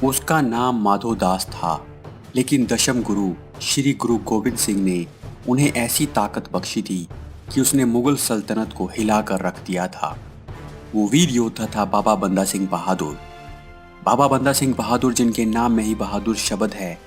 उसका नाम माधोदास था, लेकिन दशम गुरु श्री गुरु गोविंद सिंह ने उन्हें ऐसी ताकत बख्शी थी कि उसने मुगल सल्तनत को हिलाकर रख दिया था। वो वीर योद्धा था बाबा बंदा सिंह बहादुर। बाबा बंदा सिंह बहादुर, जिनके नाम में ही बहादुर शब्द है,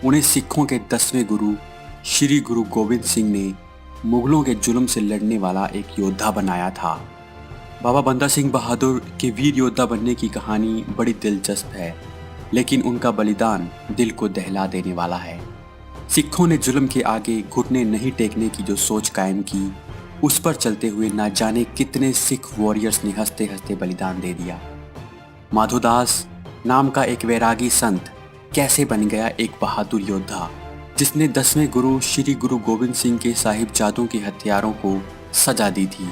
उन्हें सिखों के 10वें गुरु श्री गुरु गोविंद सिंह ने मुगलों के जुल्म से लड़ने वाला एक योद्धा बनाया था। बाबा बंदा सिंह बहादुर के वीर योद्धा बनने की कहानी बड़ी दिलचस्प है, लेकिन उनका बलिदान दिल को दहला देने वाला है। सिखों ने जुल्म के आगे घुटने नहीं टेकने की जो सोच कायम की, उस पर चलते हुए ना जाने कितने सिख वॉरियर्स ने हंसते हंसते बलिदान दे दिया। माधोदास नाम का एक वैरागी संत कैसे बन गया एक बहादुर योद्धा, जिसने 10वें गुरु श्री गुरु गोविंद सिंह के साहिबजादों के हथियारों को सजा दी थी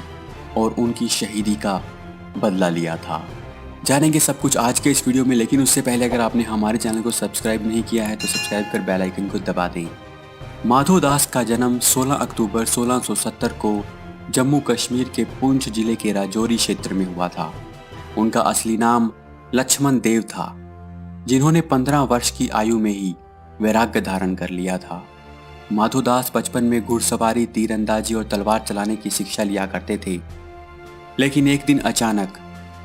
और उनकी शहीदी का बदला लिया था। जानेंगे सब कुछ आज के इस वीडियो में, लेकिन उससे पहले अगर आपने हमारे चैनल को सब्सक्राइब नहीं किया है तो सब्सक्राइब कर बेल आइकन को दबा दें। माधोदास का जन्म 16 अक्टूबर 1670 को जम्मू कश्मीर के पुंछ जिले के राजौरी क्षेत्र में हुआ था। उनका असली नाम लक्ष्मण देव था, जिन्होंने 15 वर्ष की आयु में ही वैराग्य धारण कर लिया था। माधोदास बचपन में घुड़सवारी, तीरंदाजी और तलवार चलाने की शिक्षा लिया करते थे, लेकिन एक दिन अचानक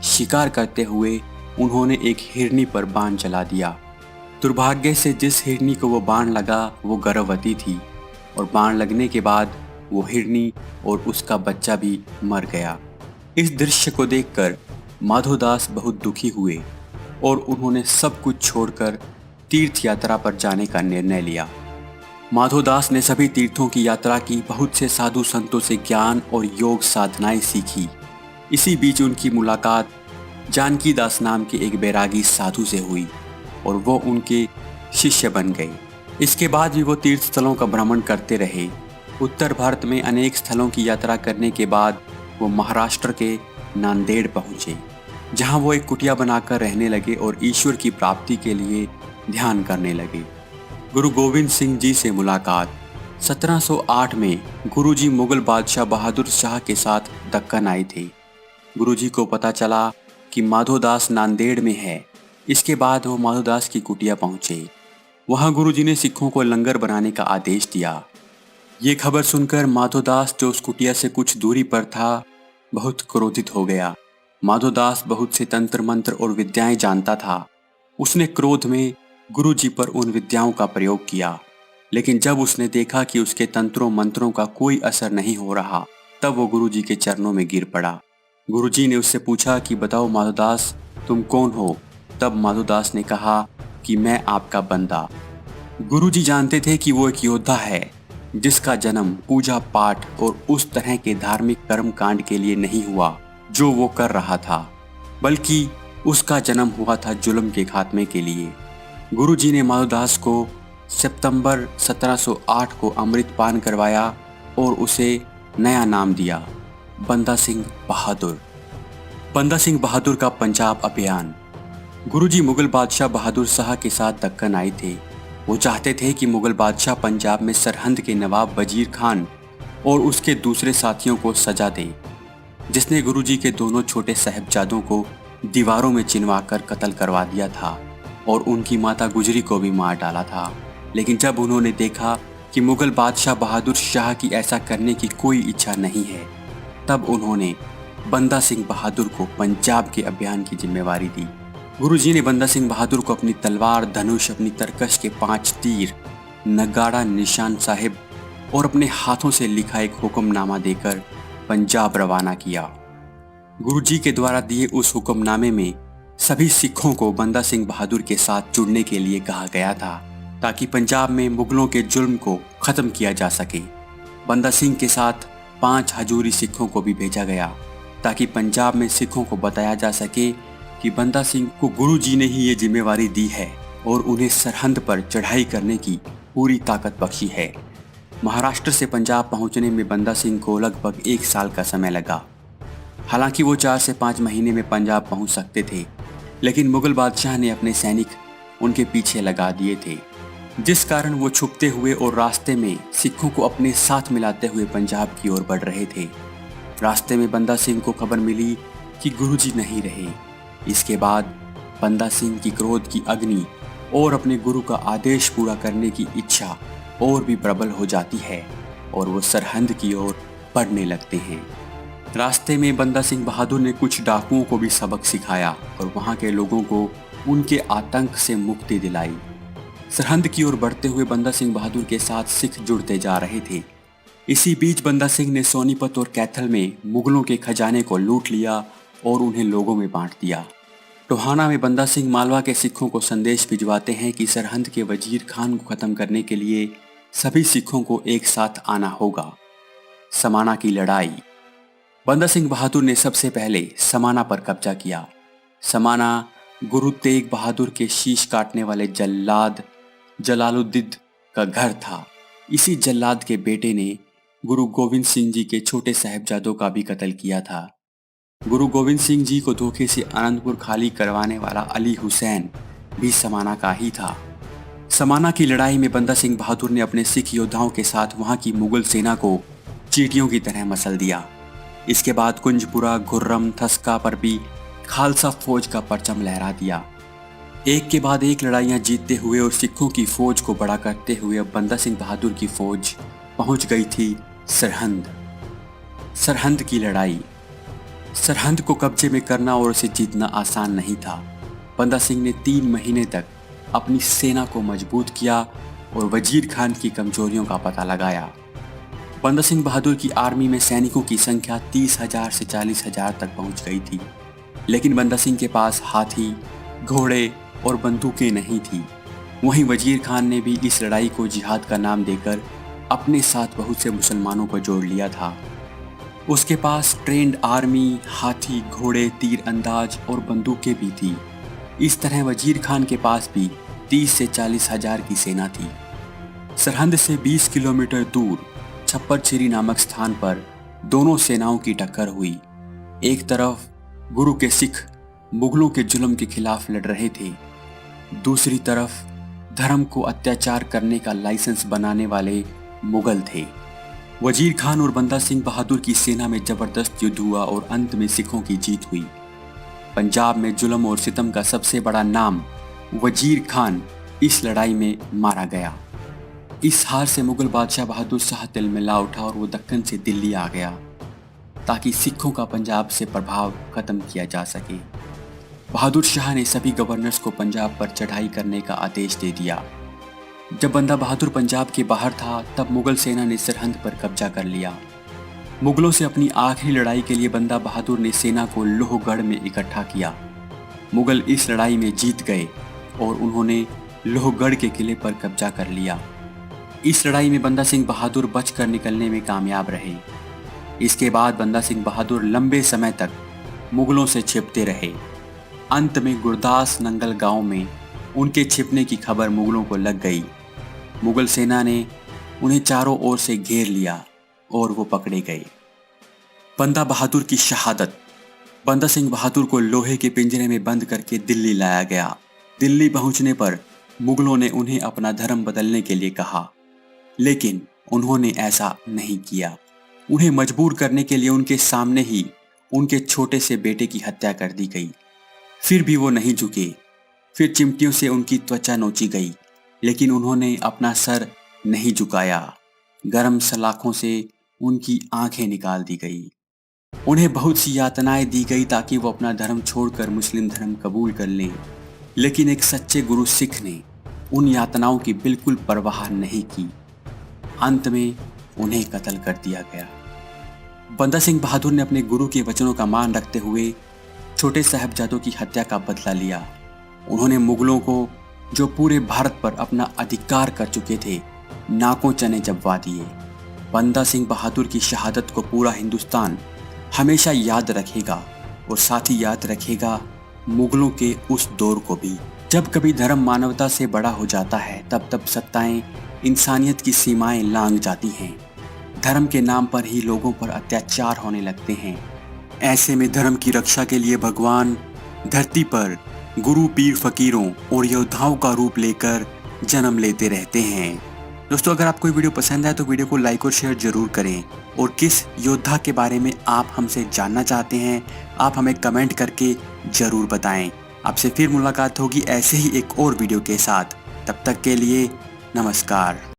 शिकार करते हुए उन्होंने एक हिरनी पर बाण चला दिया। दुर्भाग्य से जिस हिरनी को वो बाण लगा वो गर्भवती थी और बाण लगने के बाद वो हिरनी और उसका बच्चा भी मर गया। इस दृश्य को देखकर माधोदास बहुत दुखी हुए और उन्होंने सब कुछ छोड़कर तीर्थ यात्रा पर जाने का निर्णय लिया। माधोदास ने सभी तीर्थों की यात्रा की, बहुत से साधु संतों से ज्ञान और योग साधनाएं सीखी। इसी बीच उनकी मुलाकात जानकी दास नाम के एक बैरागी साधु से हुई और वो उनके शिष्य बन गए। इसके बाद भी वो तीर्थ स्थलों का भ्रमण करते रहे। उत्तर भारत में अनेक स्थलों की यात्रा करने के बाद वो महाराष्ट्र के नांदेड़ पहुंचे, जहां वो एक कुटिया बनाकर रहने लगे और ईश्वर की प्राप्ति के लिए ध्यान करने लगे। गुरु गोविंद सिंह जी से मुलाकात 1708 में गुरुजी मुगल बादशाह बहादुर शाह के साथ दक्कन आए थे। गुरुजी को पता चला कि माधोदास नांदेड़ में है। इसके बाद वो माधोदास की कुटिया पहुंचे। वहां गुरुजी ने सिखों को लंगर बनाने का आदेश दिया। ये खबर सुनकर माधोदास, जो उस कुटिया से कुछ दूरी पर था, बहुत क्रोधित हो गया। माधोदास बहुत से तंत्र मंत्र और विद्याएं जानता था। उसने क्रोध में गुरुजी पर उन विद्याओं का प्रयोग किया, लेकिन जब उसने देखा कि उसके तंत्रों मंत्रों का कोई असर नहीं हो रहा, तब वो गुरुजी के चरणों में गिर पड़ा। गुरुजी ने उससे पूछा कि बताओ माधोदास, तुम कौन हो? तब माधोदास ने कहा कि मैं आपका बंदा। गुरुजी जानते थे कि वो एक योद्धा है, जिसका जन्म पूजा पाठ और उस तरह के धार्मिक कर्म कांड के लिए नहीं हुआ जो वो कर रहा था, बल्कि उसका जन्म हुआ था जुल्म के खात्मे के लिए। गुरुजी ने माधोदास को सितंबर 1708 को अमृत पान करवाया और उसे नया नाम दिया, बंदा सिंह बहादुर। बंदा सिंह बहादुर का पंजाब अभियान। गुरुजी मुगल बादशाह बहादुर शाह के साथ दक्कन आए थे। वो चाहते थे कि मुगल बादशाह पंजाब में सरहंद के नवाब वजीर खान और उसके दूसरे साथियों को सजा दे, जिसने गुरुजी के दोनों छोटे साहिबजादों को दीवारों में चिनवाकर कत्ल करवा दिया था और उनकी माता गुजरी को भी मार डाला था। लेकिन जब उन्होंने देखा कि मुगल बादशाह बहादुर शाह की ऐसा करने की कोई इच्छा नहीं है, तब उन्होंने बंदा सिंह बहादुर को पंजाब के अभियान की जिम्मेवारी दी। गुरुजी ने बंदा सिंह बहादुर को अपनी तलवार, धनुष, अपनी तरकश के 5 तीर, नगाड़ा, निशान साहिब और अपने हाथों से लिखा एक हुक्मनामा देकर पंजाब रवाना किया। गुरुजी के द्वारा दिए उस हुक्मनामे में सभी सिखों को बंदा सिंह बहादुर के साथ जुड़ने के लिए कहा गया था, ताकि पंजाब में मुगलों के जुल्म को खत्म किया जा सके। बंदा सिंह के साथ 5 हजूरी सिखों को भी भेजा गया, ताकि पंजाब में सिखों को बताया जा सके कि बंदा सिंह को गुरुजी ने ही ये जिम्मेवारी दी है और उन्हें सरहंद पर चढ़ाई करने की पूरी ताकत बख्शी है। महाराष्ट्र से पंजाब पहुंचने में बंदा सिंह को लगभग 1 साल का समय लगा। हालांकि वो 4 से 5 महीने में पंजाब पहुंच सकते थे, लेकिन मुगल बादशाह ने अपने सैनिक उनके पीछे लगा दिए थे, जिस कारण वो छुपते हुए और रास्ते में सिखों को अपने साथ मिलाते हुए पंजाब की ओर बढ़ रहे थे। रास्ते में बंदा सिंह को खबर मिली कि गुरुजी नहीं रहे। इसके बाद बंदा सिंह की क्रोध की अग्नि और अपने गुरु का आदेश पूरा करने की इच्छा और भी प्रबल हो जाती है और वो सरहंद की ओर बढ़ने लगते हैं। रास्ते में बंदा सिंह बहादुर ने कुछ डाकुओं को भी सबक सिखाया और वहां के लोगों को उनके आतंक से मुक्ति दिलाई। सरहंद की ओर बढ़ते हुए बंदा सिंह बहादुर के साथ सिख जुड़ते जा रहे थे। इसी बीच बंदा सिंह ने सोनीपत और कैथल में मुगलों के खजाने को लूट लिया और उन्हें लोगों में बांट दिया। टोहाना में बंदा सिंह मालवा के सिखों को संदेश भिजवाते हैं कि सरहंद के वजीर खान को खत्म करने के लिए सभी सिखों को एक साथ आना होगा। समाना की लड़ाई। बंदा सिंह बहादुर ने सबसे पहले समाना पर कब्जा किया। समाना गुरु तेग बहादुर के शीश काटने वाले जल्लाद जलालुद्दीन का घर था। इसी जल्लाद के बेटे ने गुरु गोविंद सिंह जी के छोटे साहिबजादों का भी कत्ल किया था। गुरु गोविंद सिंह जी को धोखे से आनंदपुर खाली करवाने वाला अली हुसैन भी समाना का ही था। समाना की लड़ाई में बंदा सिंह बहादुर ने अपने सिख योद्धाओं के साथ वहां की मुगल सेना को चींटियों की तरह मसल दिया। इसके बाद कुंजपुरा, घुर्रम, थस्का पर भी खालसा फौज का परचम लहरा दिया। एक के बाद एक लड़ाइयां जीतते हुए और सिखों की फौज को बड़ा करते हुए अब बंदा सिंह बहादुर की फौज पहुंच गई थी सरहंद। सरहंद की लड़ाई। सरहंद को कब्जे में करना और उसे जीतना आसान नहीं था। बंदा सिंह ने 3 महीने तक अपनी सेना को मजबूत किया और वजीर खान की कमजोरियों का पता लगाया। बंदा सिंह बहादुर की आर्मी में सैनिकों की संख्या 30,000 से 40,000 तक पहुंच गई थी, लेकिन बंदा सिंह के पास हाथी, घोड़े और बंदूकें नहीं थी। वहीं वजीर खान ने भी इस लड़ाई को जिहाद का नाम देकर अपने साथ बहुत से मुसलमानों को जोड़ लिया था। उसके पास ट्रेंड आर्मी, हाथी, घोड़े, तीर अंदाज और बंदूकें भी थी। इस तरह वजीर खान के पास भी 30 से 40,000 की सेना थी। सरहंद से 20 किलोमीटर दूर छप्पर छिरी नामक स्थान पर दोनों सेनाओं की टक्कर हुई। एक तरफ गुरु के सिख मुगलों के जुल्म के खिलाफ लड़ रहे थे, दूसरी तरफ धर्म को अत्याचार करने का लाइसेंस बनाने वाले मुगल थे। वजीर खान और बंदा सिंह बहादुर की सेना में जबरदस्त युद्ध हुआ और अंत में सिखों की जीत हुई। पंजाब में जुल्म और सितम का सबसे बड़ा नाम वजीर खान इस लड़ाई में मारा गया। इस हार से मुगल बादशाह बहादुर शाह तिलमिला उठा और वो दक्कन से दिल्ली आ गया ताकि सिखों का पंजाब से प्रभाव खत्म किया जा सके। बहादुर शाह ने सभी गवर्नर्स को पंजाब पर चढ़ाई करने का आदेश दे दिया। जब बंदा बहादुर पंजाब के बाहर था तब मुगल सेना ने सरहंद पर कब्जा कर लिया। मुगलों से अपनी आखिरी लड़ाई के लिए बंदा बहादुर ने सेना को लोहगढ़ में इकट्ठा किया। मुगल इस लड़ाई में जीत गए और उन्होंने लोहगढ़ के किले पर कब्जा कर लिया। इस लड़ाई में बंदा सिंह बहादुर बचकर निकलने में कामयाब रहे। इसके बाद बंदा सिंह बहादुर लंबे समय तक मुगलों से छिपते रहे। अंत में गुरदास नंगल गांव में उनके छिपने की खबर मुगलों को लग गई। मुगल सेना ने उन्हें चारों ओर से घेर लिया और वो पकड़े गए। बंदा बहादुर की शहादत। बंदा सिंह बहादुर को लोहे के पिंजरे में बंद करके दिल्ली लाया गया। दिल्ली पहुंचने पर मुगलों ने उन्हें अपना धर्म बदलने के लिए कहा, लेकिन उन्होंने ऐसा नहीं किया। उन्हें मजबूर करने के लिए उनके सामने ही उनके छोटे से बेटे की हत्या कर दी गई। फिर भी वो नहीं झुके। फिर चिमटियों से उनकी त्वचा नोची गई, लेकिन उन्होंने अपना सर नहीं झुकाया। गर्म सलाखों से उनकी आंखें निकाल दी गई। उन्हें बहुत सी यातनाएं दी गई ताकि वो अपना धर्म छोड़कर मुस्लिम धर्म कबूल कर लें, लेकिन एक सच्चे गुरु सिख ने उन यातनाओं की बिल्कुल परवाह नहीं की। अंत में उन्हें कत्ल कर दिया गया। बंदा सिंह बहादुर ने अपने गुरु के वचनों का मान रखते हुए छोटे साहिबजादों की हत्या का बदला लिया। उन्होंने मुगलों को, जो पूरे भारत पर अपना अधिकार कर चुके थे, नाकों चने जबवा दिए। बंदा सिंह बहादुर की शहादत को पूरा हिंदुस्तान हमेशा याद रखेगा और साथ ही याद रखेगा मुगलों के उस दौर को भी। जब कभी धर्म मानवता से बड़ा हो जाता है तब तब सत्ताएं इंसानियत की सीमाएं लांघ जाती हैं। धर्म के नाम पर ही लोगों पर अत्याचार होने लगते हैं। ऐसे में धर्म की रक्षा के लिए भगवान धरती पर गुरु, पीर, फकीरों और योद्धाओं का रूप लेकर जन्म लेते रहते हैं। दोस्तों, अगर आपको ये वीडियो पसंद आए तो वीडियो को लाइक और शेयर जरूर करें और किस योद्धा के बारे में आप हमसे जानना चाहते हैं आप हमें कमेंट करके जरूर बताएं। आपसे फिर मुलाकात होगी ऐसे ही एक और वीडियो के साथ। तब तक के लिए नमस्कार।